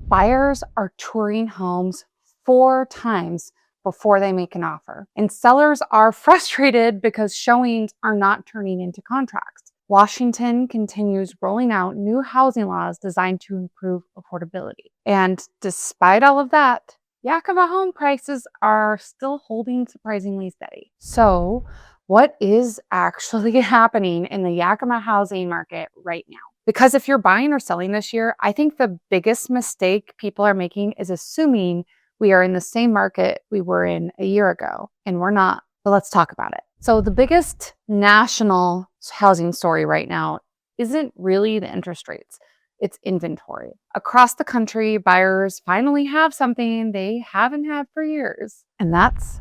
Buyers are touring homes 4 times before they make an offer, and sellers are frustrated because showings are not turning into contracts. Washington continues rolling out new housing laws designed to improve affordability. And despite all of that, Yakima home prices are still holding surprisingly steady. So, what is actually happening in the Yakima housing market right now? Because if you're buying or selling this year, I think the biggest mistake people are making is assuming we are in the same market we were in a year ago, and we're not. But let's talk about it. So the biggest national housing story right now isn't really the interest rates. It's inventory. Across the country, buyers finally have something they haven't had for years, and that's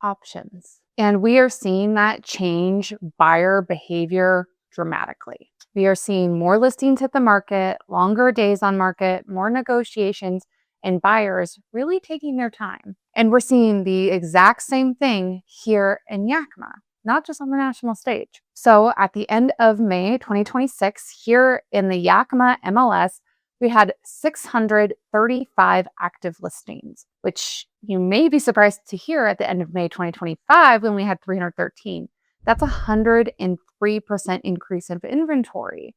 options. And we are seeing that change buyer behavior dramatically. We are seeing more listings hit the market, longer days on market, more negotiations, and buyers really taking their time. And we're seeing the exact same thing here in Yakima, not just on the national stage. So at the end of May 2026, here in the Yakima MLS, we had 635 active listings, which you may be surprised to hear at the end of May 2025 when we had 313. That's a 103% increase of inventory.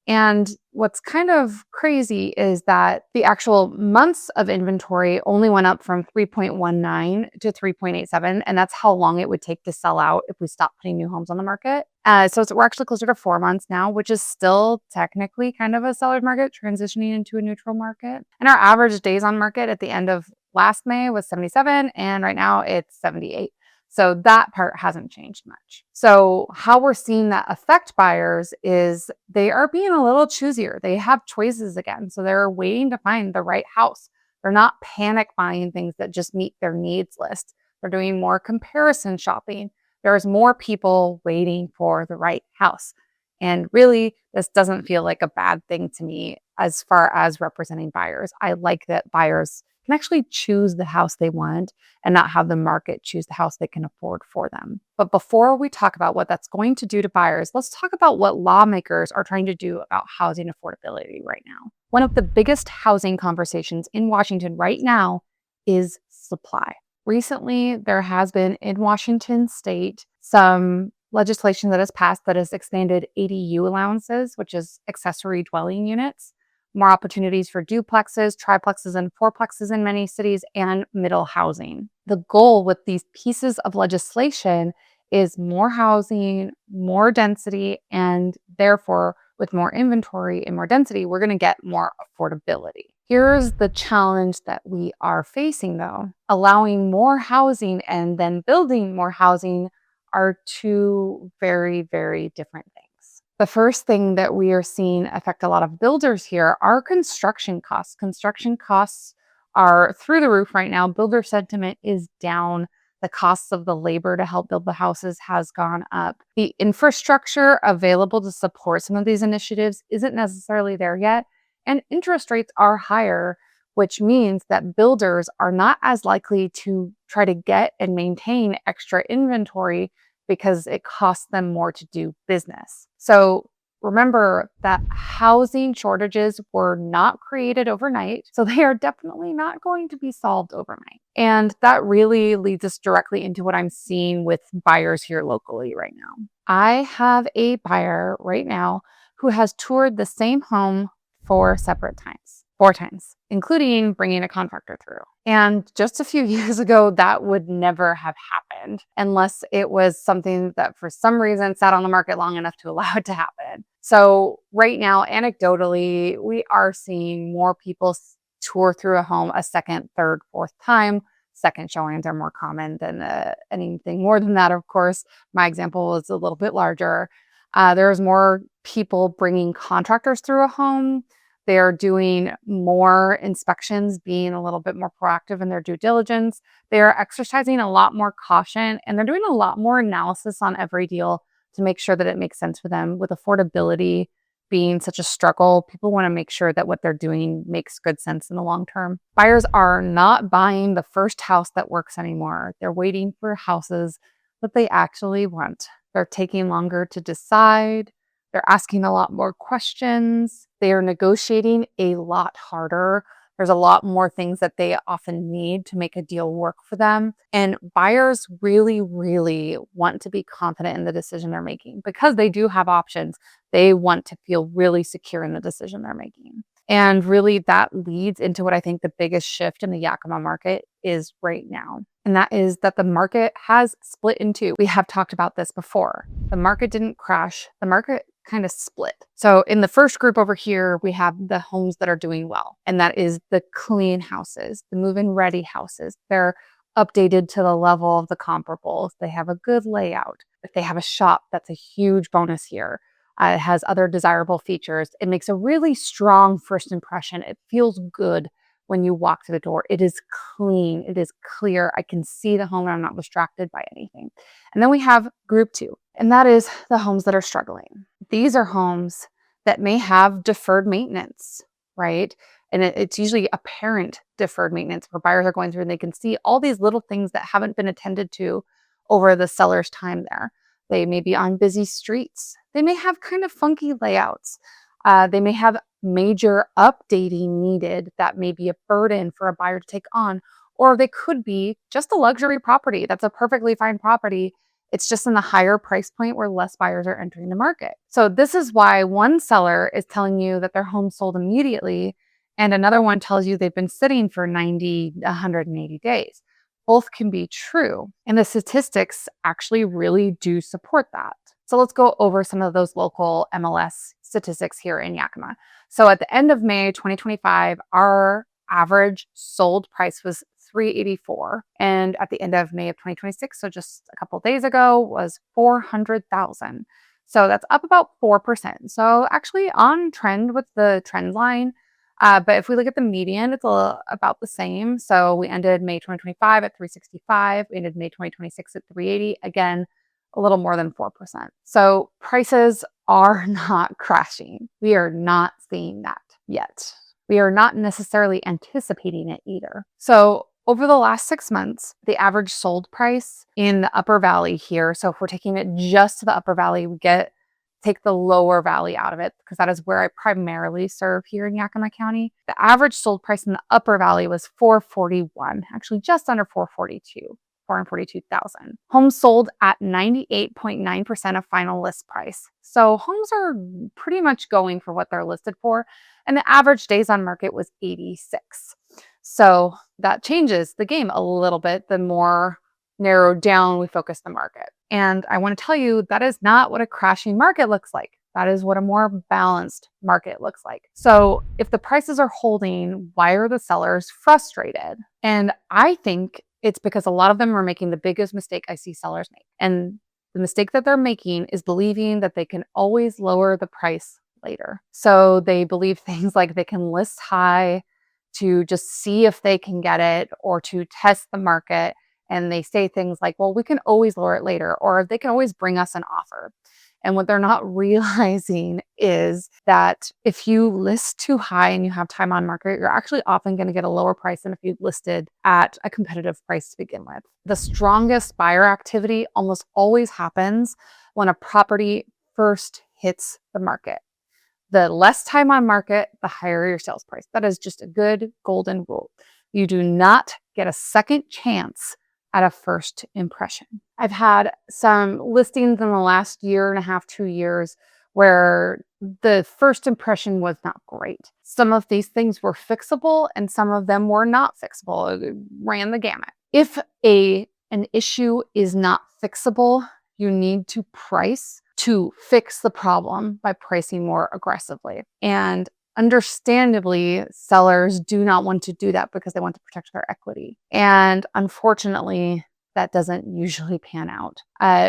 And what's kind of crazy is that the actual months of inventory only went up from 3.19 to 3.87. And that's how long it would take to sell out if we stopped putting new homes on the market. We're actually closer to 4 months now, which is still technically kind of a seller's market transitioning into a neutral market. And our average days on market at the end of last May was 77. And right now it's 78. So that part hasn't changed much. So how we're seeing that affect buyers is they are being a little choosier. They have choices again. So they're waiting to find the right house. They're not panic buying things that just meet their needs list. They're doing more comparison shopping. There's more people waiting for the right house. And really, this doesn't feel like a bad thing to me as far as representing buyers. I like that buyers can actually choose the house they want and not have the market choose the house they can afford for them. But before we talk about what that's going to do to buyers, let's talk about what lawmakers are trying to do about housing affordability right now. One of the biggest housing conversations in Washington right now is supply. Recently, there has been in Washington state some legislation that has passed that has expanded ADU allowances, which is accessory dwelling units, more opportunities for duplexes, triplexes, and fourplexes in many cities, and middle housing. The goal with these pieces of legislation is more housing, more density, and therefore, with more inventory and more density, we're going to get more affordability. Here's the challenge that we are facing, though. Allowing more housing and then building more housing are two very, very different things. The first thing that we are seeing affect a lot of builders here are construction costs. Construction costs are through the roof right now. Builder sentiment is down. The costs of the labor to help build the houses has gone up. The infrastructure available to support some of these initiatives isn't necessarily there yet. And interest rates are higher, which means that builders are not as likely to try to get and maintain extra inventory because it costs them more to do business. So remember that housing shortages were not created overnight, so they are definitely not going to be solved overnight. And that really leads us directly into what I'm seeing with buyers here locally right now. I have a buyer right now who has toured the same home 4 separate times, 4 times, including bringing a contractor through. And just a few years ago, that would never have happened unless it was something that for some reason sat on the market long enough to allow it to happen. So right now, anecdotally, we are seeing more people tour through a home a second, third, fourth time. Second showings are more common than anything more than that, of course. My example is a little bit larger. There's more people bringing contractors through a home. They're doing more inspections, being a little bit more proactive in their due diligence. They're exercising a lot more caution, and they're doing a lot more analysis on every deal to make sure that it makes sense for them. With affordability being such a struggle, people want to make sure that what they're doing makes good sense in the long term. Buyers are not buying the first house that works anymore. They're waiting for houses that they actually want. They're taking longer to decide. They're asking a lot more questions. They are negotiating a lot harder. There's a lot more things that they often need to make a deal work for them. And buyers really, really want to be confident in the decision they're making because they do have options. They want to feel really secure in the decision they're making. And really, that leads into what I think the biggest shift in the Yakima market is right now. And that is that the market has split in two. We have talked about this before. The market didn't crash, the market kind of split. So in the first group over here, we have the homes that are doing well, and that is the clean houses, the move-in ready houses. They're updated to the level of the comparables. They have a good layout. If they have a shop, that's a huge bonus here. It has other desirable features. It makes a really strong first impression. It feels good when you walk through the door. It is clean. It is clear. I can see the home and I'm not distracted by anything. And then we have group two, and that is the homes that are struggling. These are homes that may have deferred maintenance, right? And it's usually apparent deferred maintenance where buyers are going through and they can see all these little things that haven't been attended to over the seller's time there. They may be on busy streets. They may have kind of funky layouts. They may have major updating needed that may be a burden for a buyer to take on, or they could be just a luxury property. That's a perfectly fine property. It's just in the higher price point where less buyers are entering the market. So this is why one seller is telling you that their home sold immediately, and another one tells you they've been sitting for 90, 180 days. Both can be true, and the statistics actually really do support that. So let's go over some of those local MLS statistics here in Yakima. So at the end of May 2025, our average sold price was $384, and at the end of May of 2026, so just a couple of days ago, was $400,000. So that's up about 4%. So actually on trend with the trend line. But if we look at the median, it's about the same. So we ended May 2025 at 365. We ended May 2026 at 380. Again, a little more than 4%. So prices are not crashing. We are not seeing that yet. We are not necessarily anticipating it either. So over the last 6 months, the average sold price in the Upper Valley here, so if we're taking it just to the Upper Valley, we take the Lower Valley out of it because that is where I primarily serve here in Yakima County. The average sold price in the Upper Valley was $441, actually just under $442. 442,000. Homes sold at 98.9% of final list price. So homes are pretty much going for what they're listed for. And the average days on market was 86. So that changes the game a little bit the more narrowed down we focus the market. And I want to tell you that is not what a crashing market looks like. That is what a more balanced market looks like. So if the prices are holding, why are the sellers frustrated? And I think it's because a lot of them are making the biggest mistake I see sellers make. And the mistake that they're making is believing that they can always lower the price later. So they believe things like they can list high to just see if they can get it or to test the market. And they say things like, well, we can always lower it later, or they can always bring us an offer. And what they're not realizing is that if you list too high and you have time on market, you're actually often going to get a lower price than if you listed at a competitive price to begin with. The strongest buyer activity almost always happens when a property first hits the market. The less time on market, the higher your sales price. That is just a good golden rule. You do not get a second chance at a first impression. I've had some listings in the last year and a half, 2 years, where the first impression was not great. Some of these things were fixable and some of them were not fixable. It ran the gamut. If an issue is not fixable, you need to price to fix the problem by pricing more aggressively. And understandably, sellers do not want to do that because they want to protect their equity. And unfortunately, that doesn't usually pan out.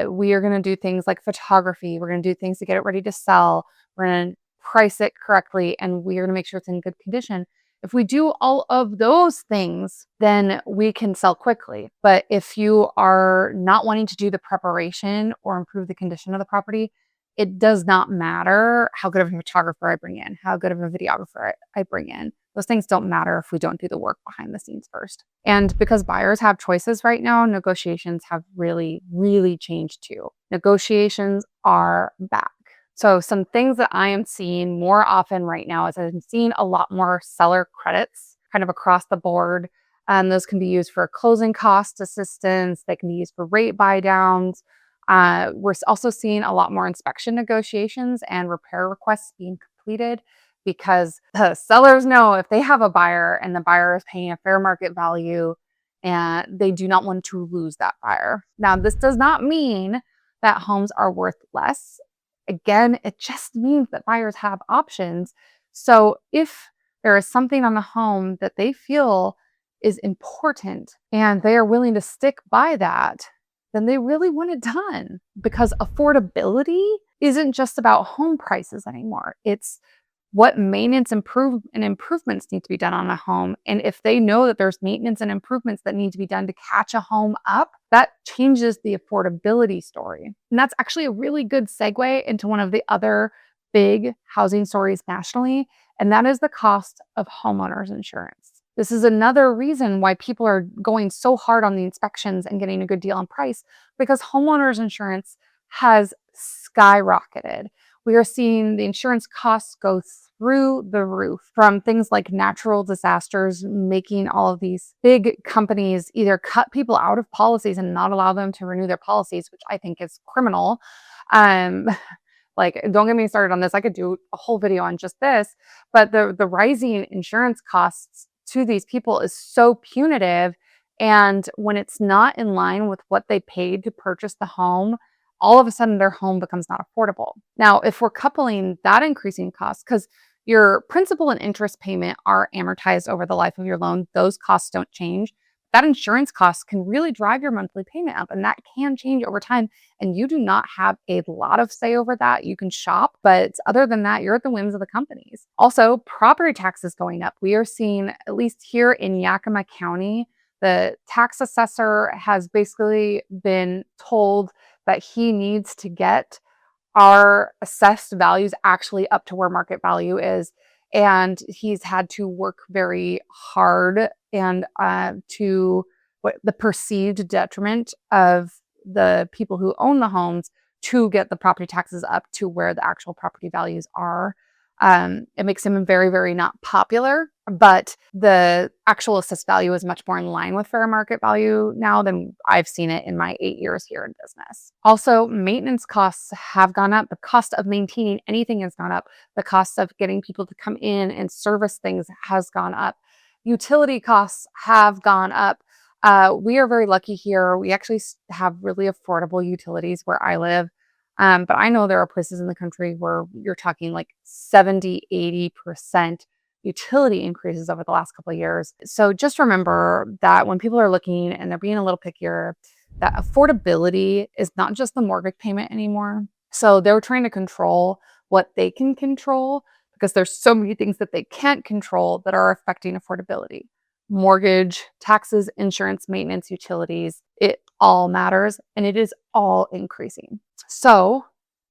We are going to do things like photography. We're going to do things to get it ready to sell. We're going to price it correctly, and we are going to make sure it's in good condition. If we do all of those things, then we can sell quickly. But if you are not wanting to do the preparation or improve the condition of the property, it does not matter how good of a photographer I bring in, how good of a videographer I bring in. Those things don't matter if we don't do the work behind the scenes first. And because buyers have choices right now, negotiations have really, really changed too. Negotiations are back. So some things that I am seeing more often right now is I'm seeing a lot more seller credits kind of across the board. Those can be used for closing cost assistance. They can be used for rate buy downs. We're also seeing a lot more inspection negotiations and repair requests being completed because the sellers know if they have a buyer and the buyer is paying a fair market value, and they do not want to lose that buyer. Now, this does not mean that homes are worth less. Again, it just means that buyers have options. So if there is something on the home that they feel is important and they are willing to stick by that, then they really want it done, because affordability isn't just about home prices anymore. It's what maintenance improvements need to be done on a home. And if they know that there's maintenance and improvements that need to be done to catch a home up, that changes the affordability story. And that's actually a really good segue into one of the other big housing stories nationally, and that is the cost of homeowners insurance. This is another reason why people are going so hard on the inspections and getting a good deal on price, because homeowners insurance has skyrocketed. We are seeing the insurance costs go through the roof, from things like natural disasters, making all of these big companies either cut people out of policies and not allow them to renew their policies, which I think is criminal. Like, don't get me started on this. I could do a whole video on just this, but the rising insurance costs to these people is so punitive. And when it's not in line with what they paid to purchase the home, all of a sudden their home becomes not affordable. Now, if we're coupling that increasing cost, because your principal and interest payment are amortized over the life of your loan, those costs don't change. That insurance cost can really drive your monthly payment up, and that can change over time. And you do not have a lot of say over that. You can shop, but other than that, you're at the whims of the companies. Also, property taxes going up. We are seeing, at least here in Yakima County, the tax assessor has basically been told that he needs to get our assessed values actually up to where market value is. And he's had to work very hard and to what the perceived detriment of the people who own the homes to get the property taxes up to where the actual property values are. It makes him very, very not popular, but the actual assessed value is much more in line with fair market value now than I've seen it in my 8 years here in business. Also, maintenance costs have gone up. The cost of maintaining anything has gone up. The cost of getting people to come in and service things has gone up. Utility costs have gone up. We are very lucky here. We actually have really affordable utilities where I live. But I know there are places in the country where you're talking like 70, 80% utility increases over the last couple of years. So just remember that when people are looking and they're being a little pickier, that affordability is not just the mortgage payment anymore. So they're trying to control what they can control, because there's so many things that they can't control that are affecting affordability. Mortgage, taxes, insurance, maintenance, utilities, it all matters, and it is all increasing. So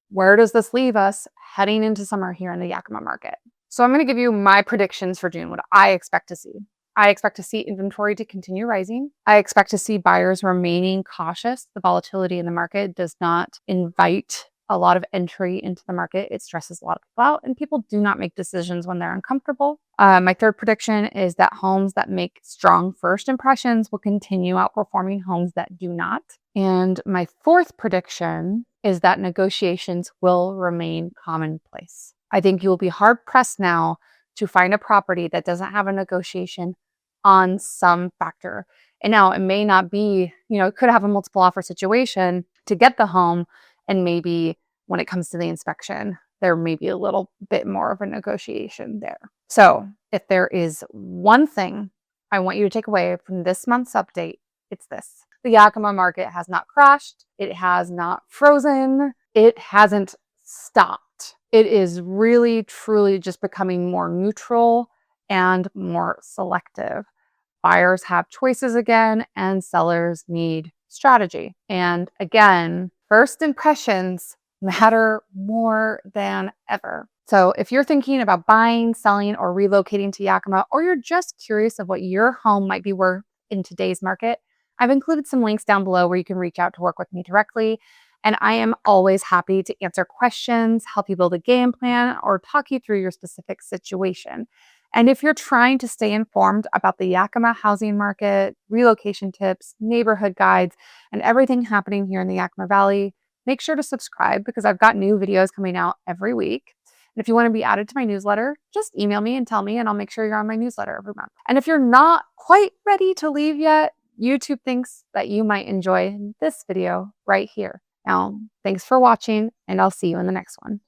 where does this leave us heading into summer here in the Yakima market? So I'm going to give you my predictions for June, what I expect to see. I expect to see inventory to continue rising. I expect to see buyers remaining cautious. The volatility in the market does not invite a lot of entry into the market. It stresses a lot of people out, and people do not make decisions when they're uncomfortable. My third prediction is that homes that make strong first impressions will continue outperforming homes that do not. And my fourth prediction is that negotiations will remain commonplace. I think you will be hard pressed now to find a property that doesn't have a negotiation on some factor. And now it may not be, it could have a multiple offer situation to get the home, and maybe when it comes to the inspection, there may be a little bit more of a negotiation there. So if there is one thing I want you to take away from this month's update, it's this. The Yakima market has not crashed. It has not frozen. It hasn't stopped. It is really, truly just becoming more neutral and more selective. Buyers have choices again, and sellers need strategy. And again, first impressions matter more than ever. So if you're thinking about buying, selling, or relocating to Yakima, or you're just curious of what your home might be worth in today's market, I've included some links down below where you can reach out to work with me directly. And I am always happy to answer questions, help you build a game plan, or talk you through your specific situation. And if you're trying to stay informed about the Yakima housing market, relocation tips, neighborhood guides, and everything happening here in the Yakima Valley, make sure to subscribe because I've got new videos coming out every week. And if you want to be added to my newsletter, just email me and tell me, and I'll make sure you're on my newsletter every month. And if you're not quite ready to leave yet, YouTube thinks that you might enjoy this video right here. Now, thanks for watching, and I'll see you in the next one.